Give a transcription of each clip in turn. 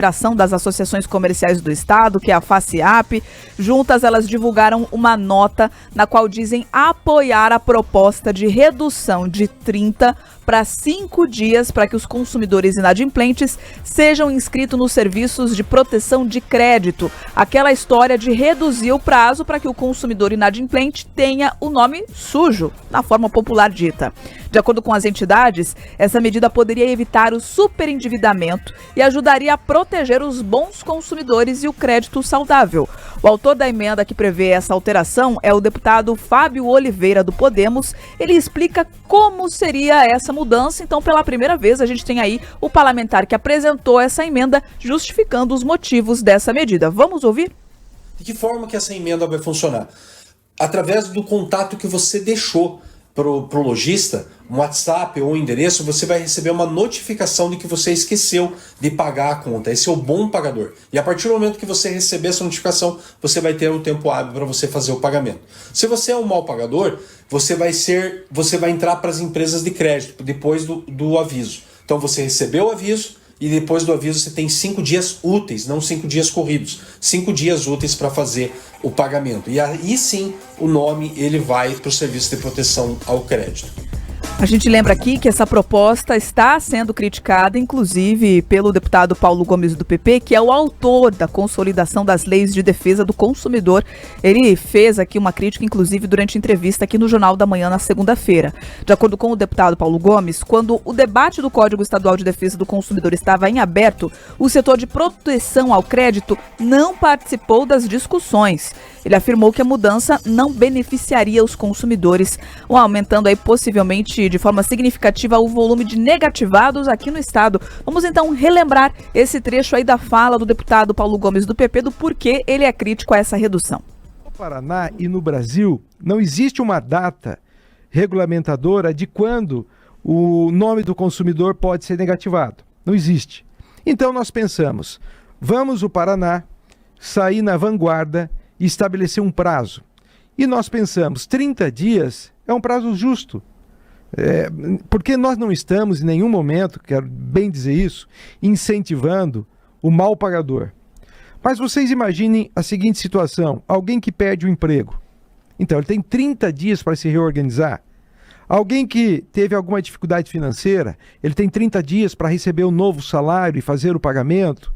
Federação das Associações Comerciais do Estado, que é a FACIAP. Juntas, elas divulgaram uma nota na qual dizem apoiar a proposta de redução de 30 para 5 dias para que os consumidores inadimplentes sejam inscritos nos serviços de proteção de crédito. Aquela história de reduzir o prazo para que o consumidor inadimplente tenha o nome sujo, na forma popular dita. De acordo com as entidades, essa medida poderia evitar o superendividamento e ajudaria a proteger os bons consumidores e o crédito saudável. O autor da emenda que prevê essa alteração é o deputado Fábio Oliveira, do Podemos. Ele explica como seria essa mudança. Então, pela primeira vez, a gente tem aí o parlamentar que apresentou essa emenda, justificando os motivos dessa medida. Vamos ouvir? De que forma que essa emenda vai funcionar? Através do contato que você deixou para o lojista, um WhatsApp ou um endereço, você vai receber uma notificação de que você esqueceu de pagar a conta. Esse é o bom pagador. E a partir do momento que você receber essa notificação, você vai ter o tempo hábil para você fazer o pagamento. Se você é um mau pagador, você vai entrar para as empresas de crédito depois do aviso. Então você recebeu o aviso, e depois do aviso você tem 5 dias úteis, não 5 dias corridos. 5 dias úteis para fazer o pagamento. E aí sim o nome ele vai para o serviço de proteção ao crédito. A gente lembra aqui que essa proposta está sendo criticada, inclusive, pelo deputado Paulo Gomes do PP, que é o autor da consolidação das leis de defesa do consumidor. Ele fez aqui uma crítica, inclusive, durante entrevista aqui no Jornal da Manhã, na segunda-feira. De acordo com o deputado Paulo Gomes, quando o debate do Código Estadual de Defesa do Consumidor estava em aberto, o setor de proteção ao crédito não participou das discussões. Ele afirmou que a mudança não beneficiaria os consumidores, aumentando aí possivelmente de forma significativa o volume de negativados aqui no estado. Vamos então relembrar esse trecho aí da fala do deputado Paulo Gomes do PP, do porquê ele é crítico a essa redução. No Paraná e no Brasil não existe uma data regulamentadora de quando o nome do consumidor pode ser negativado. Não existe. Então nós pensamos, vamos o Paraná sair na vanguarda e estabelecer um prazo. E nós pensamos, 30 dias é um prazo justo. Porque nós não estamos em nenhum momento, quero bem dizer isso, incentivando o mal pagador. Mas vocês imaginem a seguinte situação, alguém que perde o emprego. Então, ele tem 30 dias para se reorganizar. Alguém que teve alguma dificuldade financeira, ele tem 30 dias para receber o novo salário e fazer o pagamento.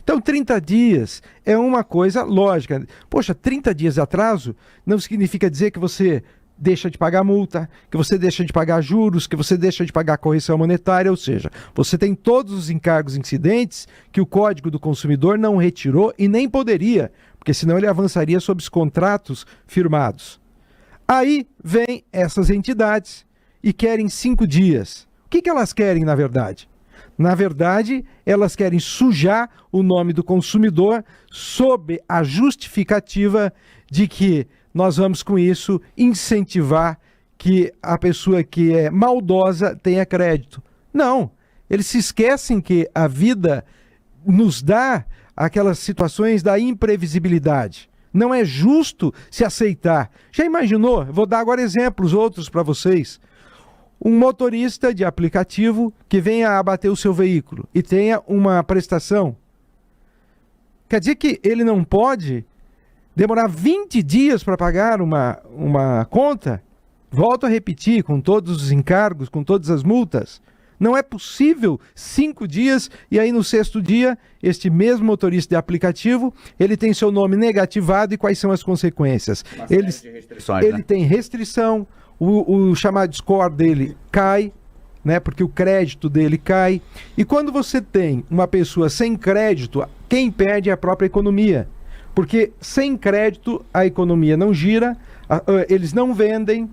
Então, 30 dias é uma coisa lógica. Poxa, 30 dias de atraso não significa dizer que você deixa de pagar multa, que você deixa de pagar juros, que você deixa de pagar correção monetária, ou seja, você tem todos os encargos incidentes que o Código do Consumidor não retirou e nem poderia, porque senão ele avançaria sobre os contratos firmados. Aí vem essas entidades e querem 5 dias. O que elas querem, na verdade? Na verdade, elas querem sujar o nome do consumidor sob a justificativa de que nós vamos, com isso, incentivar que a pessoa que é maldosa tenha crédito. Não, eles se esquecem que a vida nos dá aquelas situações da imprevisibilidade. Não é justo se aceitar. Já imaginou? Vou dar agora exemplos outros para vocês. Um motorista de aplicativo que venha abater o seu veículo e tenha uma prestação. Quer dizer que ele não pode demorar 20 dias para pagar uma conta? Volto a repetir, com todos os encargos, com todas as multas. Não é possível 5 dias e aí no 6º dia, este mesmo motorista de aplicativo, ele tem seu nome negativado e quais são as consequências? Ele tem restrição, o chamado score dele cai, né, porque o crédito dele cai. E quando você tem uma pessoa sem crédito, quem perde é a própria economia. Porque sem crédito a economia não gira, eles não vendem.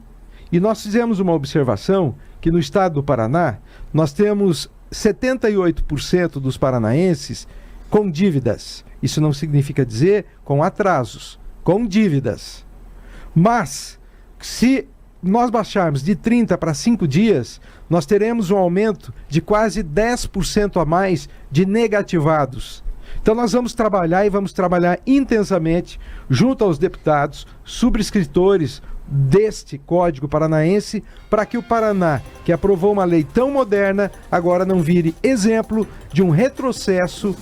E nós fizemos uma observação que no estado do Paraná, nós temos 78% dos paranaenses com dívidas. Isso não significa dizer com atrasos, com dívidas. Mas, se nós baixarmos de 30 para 5 dias, nós teremos um aumento de quase 10% a mais de negativados. Então nós vamos trabalhar e vamos trabalhar intensamente junto aos deputados, subscritores deste Código Paranaense, para que o Paraná, que aprovou uma lei tão moderna, agora não vire exemplo de um retrocesso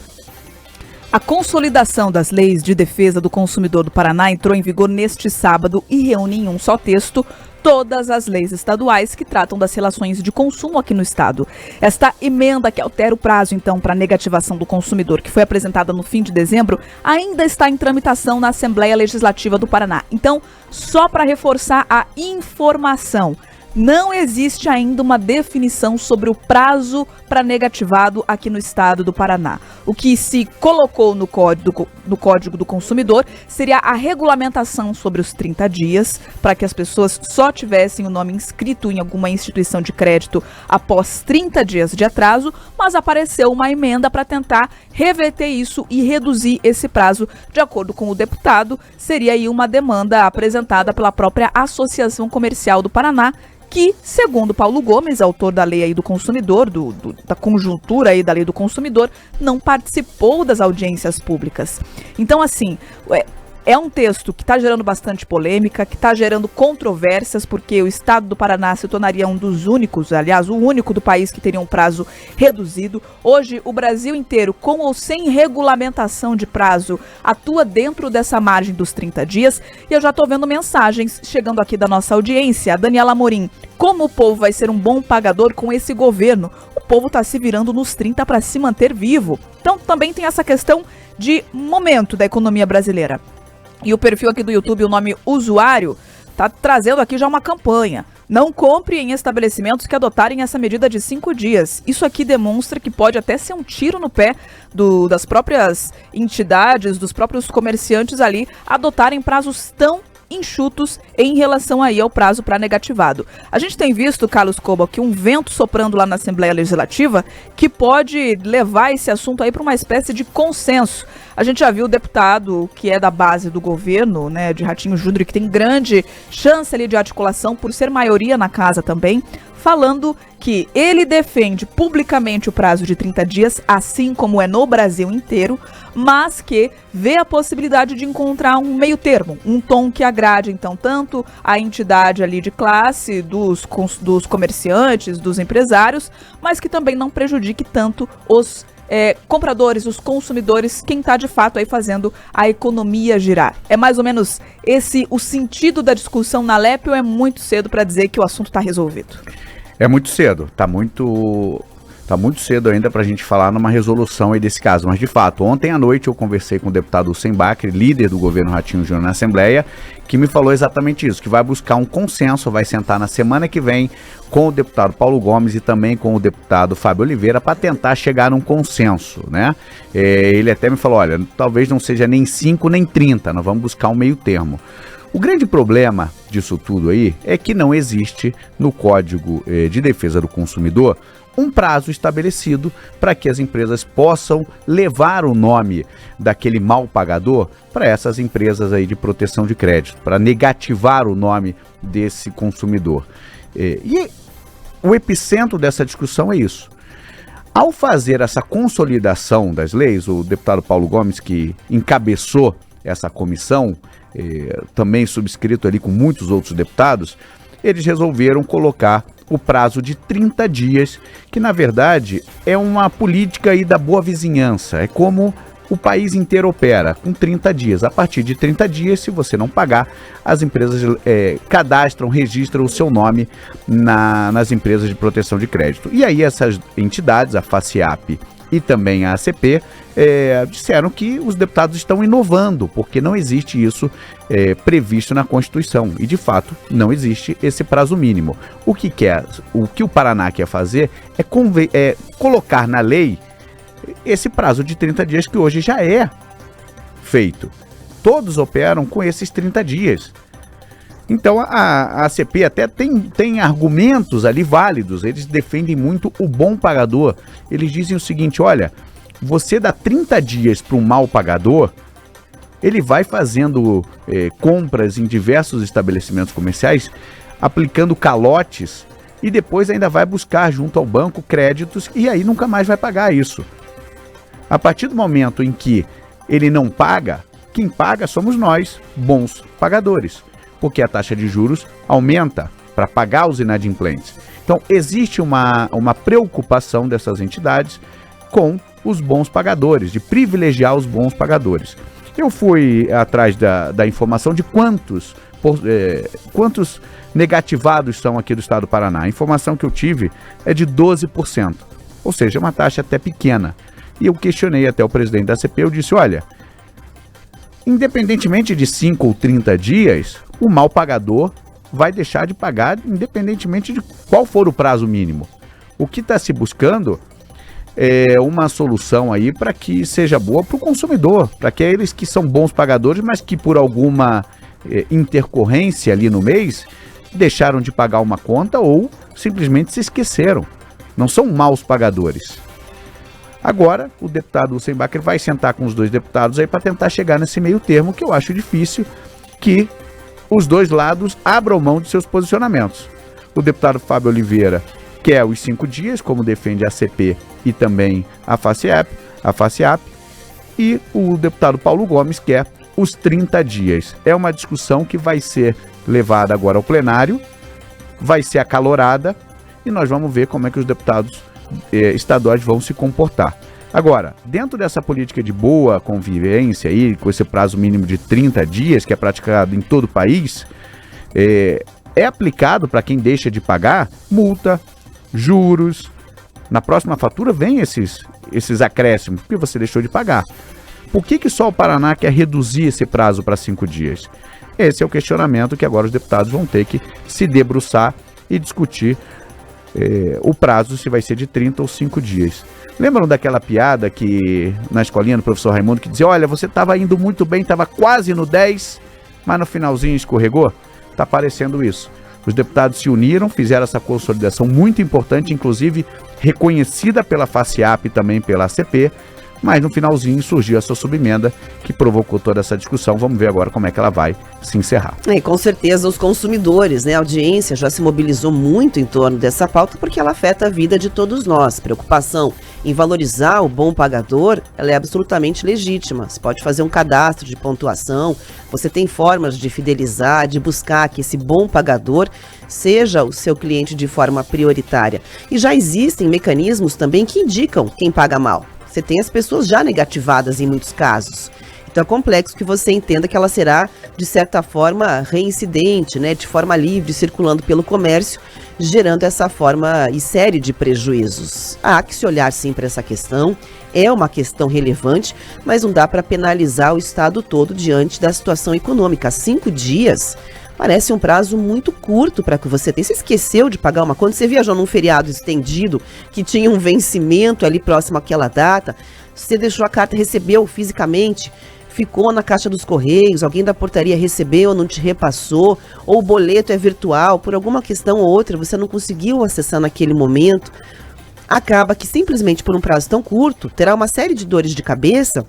A consolidação das leis de defesa do consumidor do Paraná entrou em vigor neste sábado e reúne em um só texto todas as leis estaduais que tratam das relações de consumo aqui no estado. Esta emenda que altera o prazo, então, para a negativação do consumidor, que foi apresentada no fim de dezembro, ainda está em tramitação na Assembleia Legislativa do Paraná. Então, só para reforçar a informação, não existe ainda uma definição sobre o prazo para negativado aqui no estado do Paraná. O que se colocou no Código do Consumidor seria a regulamentação sobre os 30 dias, para que as pessoas só tivessem o nome inscrito em alguma instituição de crédito após 30 dias de atraso, mas apareceu uma emenda para tentar reverter isso e reduzir esse prazo. De acordo com o deputado, seria aí uma demanda apresentada pela própria Associação Comercial do Paraná, que, segundo Paulo Gomes, autor da lei aí do consumidor, da conjuntura aí da lei do consumidor, não participou das audiências públicas. Então, assim, é um texto que está gerando bastante polêmica, que está gerando controvérsias, porque o estado do Paraná se tornaria um dos únicos, aliás, o único do país que teria um prazo reduzido. Hoje, o Brasil inteiro, com ou sem regulamentação de prazo, atua dentro dessa margem dos 30 dias. E eu já estou vendo mensagens chegando aqui da nossa audiência. A Daniela Amorim: como o povo vai ser um bom pagador com esse governo? O povo está se virando nos 30 para se manter vivo. Então, também tem essa questão de momento da economia brasileira. E o perfil aqui do YouTube, o nome usuário, tá trazendo aqui já uma campanha. Não compre em estabelecimentos que adotarem essa medida de 5 dias. Isso aqui demonstra que pode até ser um tiro no pé das próprias entidades, dos próprios comerciantes ali, adotarem prazos tão enxutos em relação aí ao prazo para negativado. A gente tem visto, Carlos Cobo, que um vento soprando lá na Assembleia Legislativa que pode levar esse assunto aí para uma espécie de consenso. A gente já viu o deputado que é da base do governo, né, de Ratinho Júnior, que tem grande chance ali de articulação por ser maioria na casa também, falando que ele defende publicamente o prazo de 30 dias, assim como é no Brasil inteiro, mas que vê a possibilidade de encontrar um meio termo, um tom que agrade, então, tanto a entidade ali de classe, dos comerciantes, dos empresários, mas que também não prejudique tanto os compradores, os consumidores, quem está de fato aí fazendo a economia girar. É mais ou menos esse o sentido da discussão na LEP, ou é muito cedo para dizer que o assunto está resolvido? É muito cedo, tá muito cedo ainda para a gente falar numa resolução aí desse caso, mas de fato, ontem à noite eu conversei com o deputado Hussein Bacri, líder do governo Ratinho Júnior na Assembleia, que me falou exatamente isso, que vai buscar um consenso, vai sentar na semana que vem com o deputado Paulo Gomes e também com o deputado Fábio Oliveira para tentar chegar num consenso, né? Ele até me falou, olha, talvez não seja nem 5 nem 30, nós vamos buscar um meio termo. O grande problema disso tudo aí é que não existe no Código de Defesa do Consumidor um prazo estabelecido para que as empresas possam levar o nome daquele mal pagador para essas empresas aí de proteção de crédito, para negativar o nome desse consumidor. E o epicentro dessa discussão é isso. Ao fazer essa consolidação das leis, o deputado Paulo Gomes, que encabeçou essa comissão, também subscrito ali com muitos outros deputados, eles resolveram colocar o prazo de 30 dias, que na verdade é uma política aí da boa vizinhança, é como o país inteiro opera, com 30 dias. A partir de 30 dias, se você não pagar, as empresas cadastram, registram o seu nome nas empresas de proteção de crédito. E aí essas entidades, a FACIAP e também a ACP, disseram que os deputados estão inovando, porque não existe isso previsto na Constituição. E, de fato, não existe esse prazo mínimo. O que o Paraná quer fazer é colocar na lei esse prazo de 30 dias que hoje já é feito. Todos operam com esses 30 dias. Então a ACP até tem argumentos ali válidos, eles defendem muito o bom pagador. Eles dizem o seguinte, olha, você dá 30 dias para um mal pagador, ele vai fazendo compras em diversos estabelecimentos comerciais, aplicando calotes e depois ainda vai buscar junto ao banco créditos e aí nunca mais vai pagar isso. A partir do momento em que ele não paga, quem paga somos nós, bons pagadores, porque a taxa de juros aumenta para pagar os inadimplentes. Então, existe uma preocupação dessas entidades com os bons pagadores, de privilegiar os bons pagadores. Eu fui atrás da informação de quantos negativados são aqui do estado do Paraná. A informação que eu tive é de 12%, ou seja, uma taxa até pequena. E eu questionei até o presidente da CP, eu disse, olha, independentemente de 5 ou 30 dias, o mal pagador vai deixar de pagar, independentemente de qual for o prazo mínimo. O que está se buscando é uma solução aí para que seja boa para o consumidor, para aqueles que são bons pagadores, mas que por alguma intercorrência ali no mês, deixaram de pagar uma conta ou simplesmente se esqueceram. Não são maus pagadores. Agora, o deputado Hussein-Bacri vai sentar com os dois deputados aí para tentar chegar nesse meio termo, que eu acho difícil que os dois lados abram mão de seus posicionamentos. O deputado Fábio Oliveira quer os 5 dias, como defende a CP e também a FACIAP, e o deputado Paulo Gomes quer os 30 dias. É uma discussão que vai ser levada agora ao plenário, vai ser acalorada e nós vamos ver como é que os deputados estaduais vão se comportar. Agora, dentro dessa política de boa convivência aí, com esse prazo mínimo de 30 dias, que é praticado em todo o país, é aplicado para quem deixa de pagar multa, juros. Na próxima fatura vem esses acréscimos, porque você deixou de pagar. Por que só o Paraná quer reduzir esse prazo para 5 dias? Esse é o questionamento que agora os deputados vão ter que se debruçar e discutir o prazo, se vai ser de 30 ou 5 dias. Lembram daquela piada que na escolinha do professor Raimundo, que dizia, olha, você estava indo muito bem, estava quase no 10, mas no finalzinho escorregou? Está parecendo isso. Os deputados se uniram, fizeram essa consolidação muito importante, inclusive reconhecida pela FACIAP e também pela ACP, mas no finalzinho surgiu essa subemenda que provocou toda essa discussão. Vamos ver agora como é que ela vai se encerrar. E com certeza os consumidores, né? A audiência já se mobilizou muito em torno dessa pauta porque ela afeta a vida de todos nós. Preocupação em valorizar o bom pagador, ela é absolutamente legítima. Você pode fazer um cadastro de pontuação, você tem formas de fidelizar, de buscar que esse bom pagador seja o seu cliente de forma prioritária. E já existem mecanismos também que indicam quem paga mal. Você tem as pessoas já negativadas em muitos casos. Então é complexo que você entenda que ela será, de certa forma, reincidente, né, de forma livre, circulando pelo comércio, gerando essa forma e série de prejuízos. Há que se olhar sim para essa questão, é uma questão relevante, mas não dá para penalizar o Estado todo diante da situação econômica. 5 dias parece um prazo muito curto para que você tenha. Você esqueceu de pagar uma conta, você viajou num feriado estendido que tinha um vencimento ali próximo àquela data, você deixou a carta, recebeu fisicamente, ficou na caixa dos correios, alguém da portaria recebeu, não te repassou, ou o boleto é virtual, por alguma questão ou outra, você não conseguiu acessar naquele momento, acaba que simplesmente por um prazo tão curto, terá uma série de dores de cabeça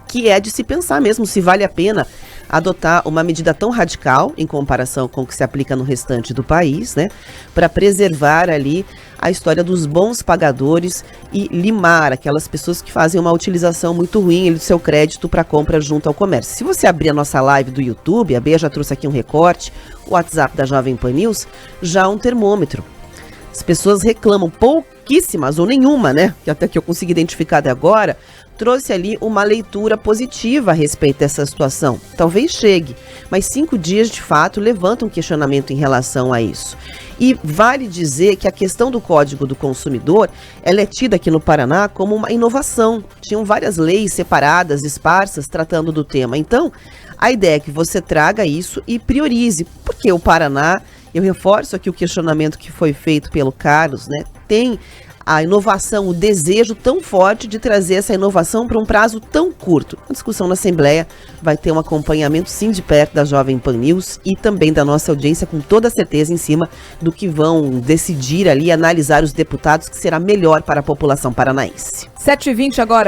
que é de se pensar mesmo se vale a pena adotar uma medida tão radical em comparação com o que se aplica no restante do país, né, para preservar ali a história dos bons pagadores e limar aquelas pessoas que fazem uma utilização muito ruim do seu crédito para compra junto ao comércio. Se você abrir a nossa live do YouTube, a Bea já trouxe aqui um recorte, o WhatsApp da Jovem Pan News, já há um termômetro. As pessoas reclamam pouquíssimas ou nenhuma, né, que até que eu consegui identificar até agora, trouxe ali uma leitura positiva a respeito dessa situação. Talvez chegue, mas 5 dias de fato levantam um questionamento em relação a isso. E vale dizer que a questão do Código do Consumidor, ela é tida aqui no Paraná como uma inovação. Tinham várias leis separadas, esparsas, tratando do tema. Então, a ideia é que você traga isso e priorize, porque o Paraná, eu reforço aqui o questionamento que foi feito pelo Carlos, né, tem a inovação, o desejo tão forte de trazer essa inovação para um prazo tão curto. A discussão na Assembleia vai ter um acompanhamento sim de perto da Jovem Pan News e também da nossa audiência, com toda certeza em cima do que vão decidir ali, analisar os deputados, que será melhor para a população paranaense. 7h20 agora.